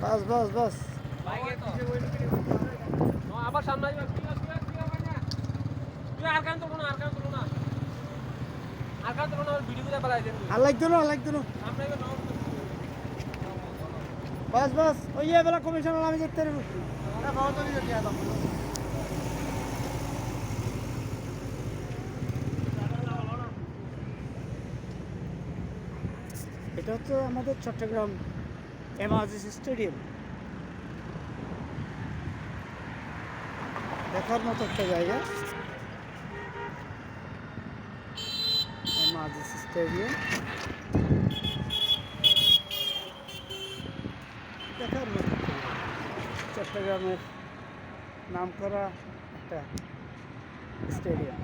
বাস বাস বাস আবার সামনে তুই আর কান তোলো না ভিডিও করে বাড়াই দেন আর লাগতো না সামনে বাস বাস ওই বেলা কমিশনার আমি দেখতে পারবো এটা হচ্ছে আমাদের চট্টগ্রাম এমআরজিস স্টেডিয়াম, দেখার মতো একটা জায়গা। এমআরজিস স্টেডিয়াম দেখার মতো চট্টগ্রামের নামকরা একটা স্টেডিয়াম।